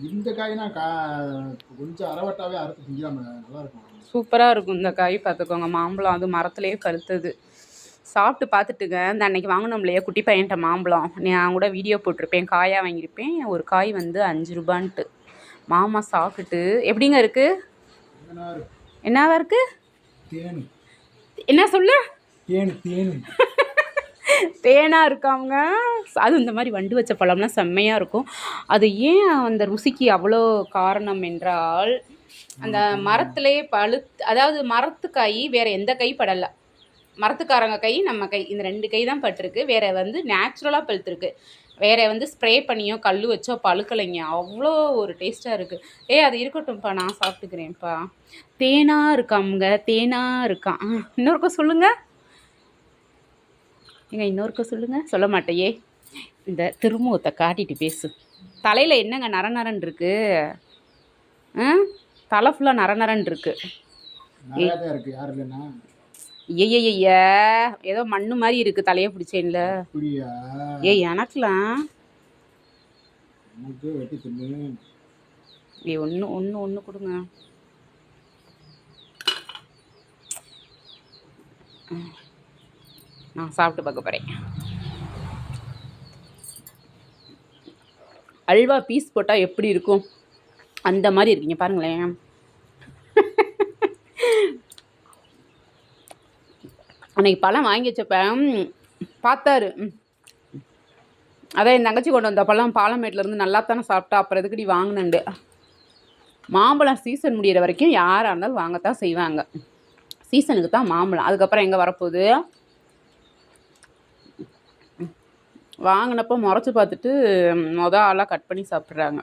இந்த காய்னா கொஞ்சம் அரவட்டாவே அறுத்து திங்காம நல்லா இருக்கும். சூப்பராக இருக்கும் இந்த காய். பார்த்துக்கோங்க, மாம்பழம் அது மரத்துலேயே பழுத்தது. சாப்பிட்டு பார்த்துட்டுங்க. இந்த அன்னைக்கு வாங்கினோம் இல்லையா குட்டி பையன்ட்ட மாம்பழம், நான் கூட வீடியோ போட்டிருப்பேன். காயாக வாங்கியிருப்பேன். ஒரு காய் வந்து 5 ரூபான்ட்டு. மாமா சாப்பிட்டுட்டு எப்படிங்க இருக்குது? என்னவா இருக்குது? தேனு. என்ன சொல்லு? தேனு தேனு. தேனாக இருக்காங்க. அது இந்த மாதிரி வண்டு வச்ச பழம்லாம் செம்மையாக இருக்கும். அது ஏன் அந்த ருசிக்கு அவ்வளோ காரணம் என்றால், அந்த மரத்திலே அதாவது மரத்து காய் வேறு எந்த கை படலை. மரத்துக்காரங்க கை, நம்ம கை, இந்த 2 கை தான் பட்டிருக்கு. வேறு வந்து நேச்சுரலாக பழுத்துருக்கு. வேறு வந்து ஸ்ப்ரே பண்ணியோ கல் வச்சோ பழுக்கலைங்க. அவ்வளோ ஒரு டேஸ்ட்டாக இருக்குது. அது இருக்கட்டும்ப்பா, நான் சாப்பிட்டுக்கிறேன்ப்பா. தேனாக இருக்காமுங்க, தேனாக இருக்கான். இன்னொருக்க சொல்லுங்கள். இன்னொருக்க சொல்லுங்கள். சொல்ல மாட்டேயே. இந்த திருமுகத்தை காட்டிட்டு பேசு. தலையில் என்னங்க நர நரன் இருக்கு? தலை ஃபுல்லாக நர நரன் இருக்கு. ஐய ஏதோ மண்ணு மாதிரி இருக்கு. தலையை பிடிச்சேன்ல. எனக்குலாம் ஒன்று கொடுங்க. நான் சாப்பிட்டு பார்க்க போகிறேன். அல்வா பீஸ் போட்டால் எப்படி இருக்கும் அந்த மாதிரி இருக்கீங்க பாருங்களேன். அன்றைக்கி பழம் வாங்கி வச்சப்ப பார்த்தாரு. அதான் என் தங்கச்சி கொண்டு வந்த பழம் பாலமேட்லேருந்து நல்லா தானே சாப்பிட்டா, அப்புறம் எதுக்கடி வாங்கினண்டு. மாம்பழம் சீசன் முடிகிற வரைக்கும் யாராக இருந்தாலும் வாங்கத்தான் செய்வாங்க. சீசனுக்கு தான் மாம்பழம். அதுக்கப்புறம் எங்கே வரப்போகுது? வாங்கினப்போ முறைச்சி பார்த்துட்டு ஆளாக கட் பண்ணி சாப்பிட்றாங்க.